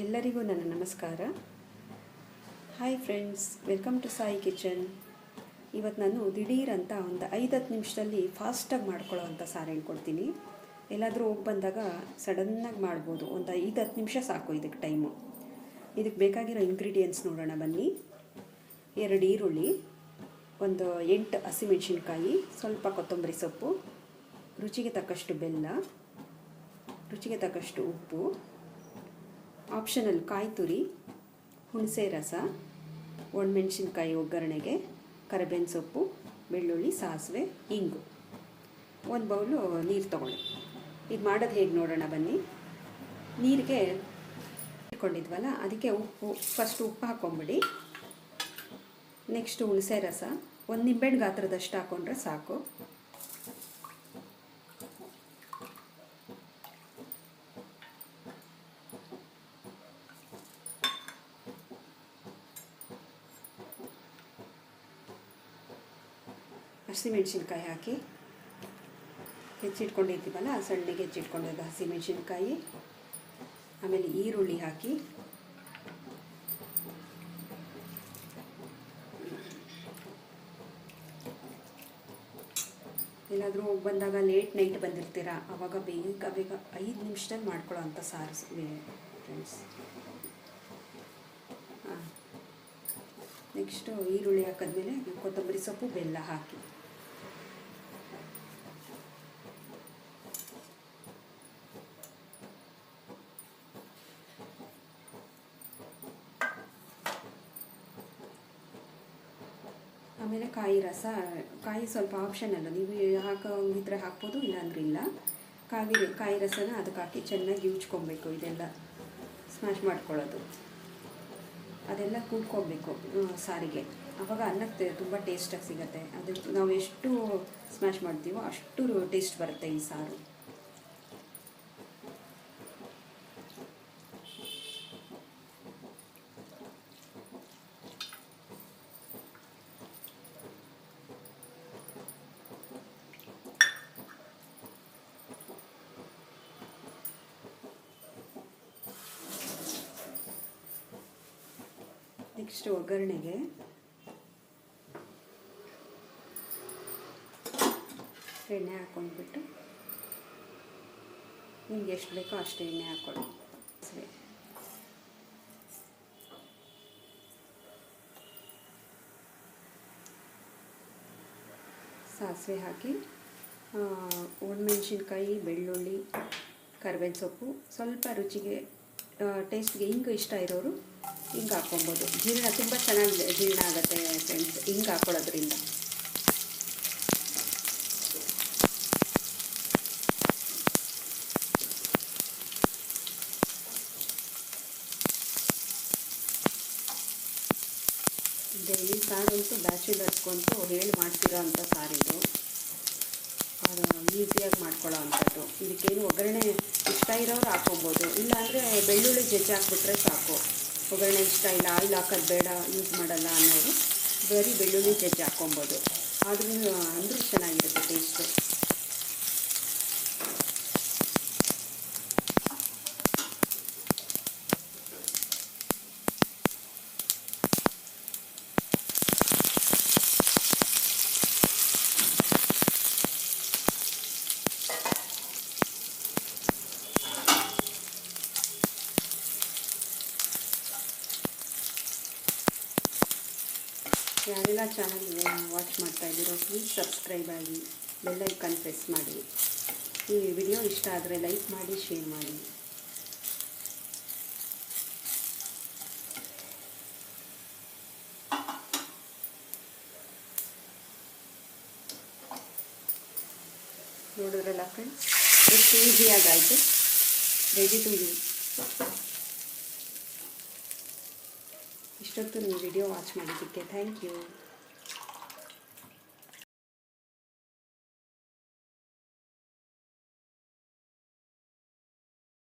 ಎಲ್ಲರಿಗೂ ನನ್ನ ನಮಸ್ಕಾರ. Hi friends, welcome to Sai kitchen. ಇವತ್ತು ನಾನು ದಿಢೀರ್ ಅಂತ ಒಂದು 5-10 ನಿಮಿಷದಲ್ಲಿ ಫಾಸ್ಟಾಗಿ ಮಾಡ್ಕೊಳ್ಳೋ ಅಂಥ ಸಾರು ಹೇಳ್ಕೊಡ್ತೀನಿ. ಎಲ್ಲಾದರೂ ಹೋಗಿ ಬಂದಾಗ ಸಡನ್ನಾಗಿ ಮಾಡ್ಬೋದು. ಒಂದು 5-10 ನಿಮಿಷ ಸಾಕು ಇದಕ್ಕೆ ಟೈಮು. ಇದಕ್ಕೆ ಬೇಕಾಗಿರೋ ಇಂಗ್ರೀಡಿಯೆಂಟ್ಸ್ ನೋಡೋಣ ಬನ್ನಿ. 2 ಈರುಳ್ಳಿ, ಒಂದು 8 ಹಸಿಮೆಣಸಿನ್ಕಾಯಿ, ಸ್ವಲ್ಪ ಕೊತ್ತಂಬರಿ ಸೊಪ್ಪು, ರುಚಿಗೆ ತಕ್ಕಷ್ಟು ಬೆಲ್ಲ, ರುಚಿಗೆ ತಕ್ಕಷ್ಟು ಉಪ್ಪು, ಆಪ್ಷನಲ್ ಕಾಯಿ ತುರಿ, ಹುಣಸೆ ರಸ, ಒಣಮೆಣಸಿನ್ಕಾಯಿ ಒಗ್ಗರಣೆಗೆ, ಕರಿಬೇವಿನ ಸೊಪ್ಪು, ಬೆಳ್ಳುಳ್ಳಿ, ಸಾಸಿವೆ, ಇಂಗು. ಒಂದು ಬೌಲು ನೀರು ತೊಗೊಳ್ಳಿ. ಇದು ಮಾಡೋದು ಹೇಗೆ ನೋಡೋಣ ಬನ್ನಿ. ನೀರಿಗೆ ಇಟ್ಕೊಂಡಿದ್ವಲ್ಲ ಅದಕ್ಕೆ ಫಸ್ಟ್ ಉಪ್ಪು ಹಾಕ್ಕೊಂಬಿಡಿ. ನೆಕ್ಸ್ಟು ಹುಣಸೆ ರಸ, ಒಂದು ನಿಂಬೆಹಣ್ಣು ಗಾತ್ರದಷ್ಟು ಹಾಕ್ಕೊಂಡ್ರೆ ಸಾಕು. ಹಸಿಮೆಣಸಿನ್ಕಾಯಿ ಹಾಕಿ ಹೆಚ್ಚಿಟ್ಕೊಂಡಿರ್ತೀವಲ್ಲ, ಸಣ್ಣಗೆ ಹೆಚ್ಚಿಟ್ಕೊಂಡಿದ್ದ ಹಸಿಮೆಣಸಿನ್ಕಾಯಿ, ಆಮೇಲೆ ಈರುಳ್ಳಿ ಹಾಕಿ, ಎಲ್ಲಾದರೂ ಹೋಗಿ ಬಂದಾಗ ಲೇಟ್ ನೈಟ್ ಬಂದಿರ್ತೀರ, ಆವಾಗ ಬೇಗ 5 ನಿಮಿಷದಲ್ಲಿ ಮಾಡ್ಕೊಳ್ಳೋ ಅಂಥ ಸಾರು ಫ್ರೆಂಡ್ಸ್. ನೆಕ್ಸ್ಟು ಈರುಳ್ಳಿ ಹಾಕಿದ್ಮೇಲೆ ಕೊತ್ತಂಬರಿ ಸೊಪ್ಪು, ಬೆಲ್ಲ ಹಾಕಿ ಆಮೇಲೆ ಕಾಯಿ ಸ್ವಲ್ಪ ಆಪ್ಷನಲ್ಲ, ನೀವು ಹಾಕೋಂಗಿದ್ರೆ ಹಾಕ್ಬೋದು, ಇಲ್ಲಾಂದ್ರೆ ಇಲ್ಲ. ಕಾಯಿ ರಸನ ಅದಕ್ಕೆ ಹಾಕಿ ಚೆನ್ನಾಗಿ ಉಜ್ಕೊಬೇಕು. ಇದೆಲ್ಲ ಸ್ಮ್ಯಾಶ್ ಮಾಡ್ಕೊಳ್ಳೋದು, ಅದೆಲ್ಲ ಕೂಡ್ಕೊಬೇಕು ಸಾರಿಗೆ. ಆವಾಗ ಅನ್ನಕ್ಕೆ ತುಂಬ ಟೇಸ್ಟಾಗಿ ಸಿಗುತ್ತೆ. ಅದು ನಾವು ಎಷ್ಟು ಸ್ಮ್ಯಾಶ್ ಮಾಡ್ತೀವೋ ಅಷ್ಟು ಟೇಸ್ಟ್ ಬರುತ್ತೆ ಈ ಸಾರು. ನೆಕ್ಸ್ಟ್ ಒಗ್ಗರಣೆಗೆ ಎಣ್ಣೆ ಹಾಕ್ಕೊಂಡ್ಬಿಟ್ಟು, ನಿಮ್ಗೆ ಎಷ್ಟು ಬೇಕೋ ಅಷ್ಟು ಎಣ್ಣೆ ಹಾಕ್ಕೊಳ್ಳಿ. ಸಾಸಿವೆ ಹಾಕಿ, ಒಣಮೆಣಸಿನ್ಕಾಯಿ, ಬೆಳ್ಳುಳ್ಳಿ, ಕರಿಬೇವಿನ ಸೊಪ್ಪು, ಸ್ವಲ್ಪ ರುಚಿಗೆ ಟೇಸ್ಟ್ಗೆ ಹಿಂಗೆ ಇಷ್ಟ ಇರೋರು ಹಿಂಗೆ ಹಾಕ್ಕೊಬೋದು. ಜೀರ್ಣ ತುಂಬ ಚೆನ್ನಾಗಿ ಜೀರ್ಣ ಆಗುತ್ತೆ ಫ್ರೆಂಡ್ಸ್ ಹಿಂಗೆ ಹಾಕ್ಕೊಳ್ಳೋದ್ರಿಂದ. ಈ ಸಾರಂತೂ ಬ್ಯಾಚುಲರ್ಸ್ಗಂತೂ ಹೇಳಿ ಮಾಡ್ತಿರೋ ಅಂಥ ಸಾರಿದು. ಅದು ಈಸಿಯಾಗಿ ಮಾಡ್ಕೊಳ್ಳೋ ಅಂಥದ್ದು. ಇದಕ್ಕೇನು ಒಗ್ಗರಣೆ ಇಷ್ಟ ಇರೋರು ಹಾಕ್ಕೊಬೋದು, ಇಲ್ಲಾಂದರೆ ಬೆಳ್ಳುಳ್ಳಿ ಜಜ್ಜಿ ಹಾಕ್ಬಿಟ್ರೆ ಸಾಕು. ಒಗ್ಗರಣೆ ಇಷ್ಟ ಇಲ್ಲ, ಆಯಿಲ್ ಹಾಕೋದು ಬೇಡ, ಯೂಸ್ ಮಾಡಲ್ಲ ಅನ್ನೋರು ಬರೀ ಬೆಳ್ಳುಳ್ಳಿ ಜಜ್ಜಿ ಹಾಕ್ಕೊಬೋದು. ಅಂದರೂ ಚೆನ್ನಾಗಿರುತ್ತೆ ಟೇಸ್ಟು. ಯಾರೆಲ್ಲ ಚಾನಲ್ ವಾಚ್ ಮಾಡ್ತಾ ಇದ್ದೀರೋ ಪ್ಲೀಸ್ ಸಬ್ಸ್ಕ್ರೈಬ್ ಆಗಿ, ಬೆಲ್ ಐಕಾನ್ ಪ್ರೆಸ್ ಮಾಡಿ. ಈ ವಿಡಿಯೋ ಇಷ್ಟ ಆದರೆ ಲೈಕ್ ಮಾಡಿ, ಶೇರ್ ಮಾಡಿ. ನೋಡಿದ್ರಲ್ಲ ಫ್ರೆಂಡ್ಸ್, ಎಷ್ಟು ಈಸಿಯಾಗಾಯಿತು. Ready to use. ಇಷ್ಟೊತ್ತು ನೀವು ವಿಡಿಯೋ ವಾಚ್ ಮಾಡಿದ್ದಕ್ಕೆ ಥ್ಯಾಂಕ್ ಯು.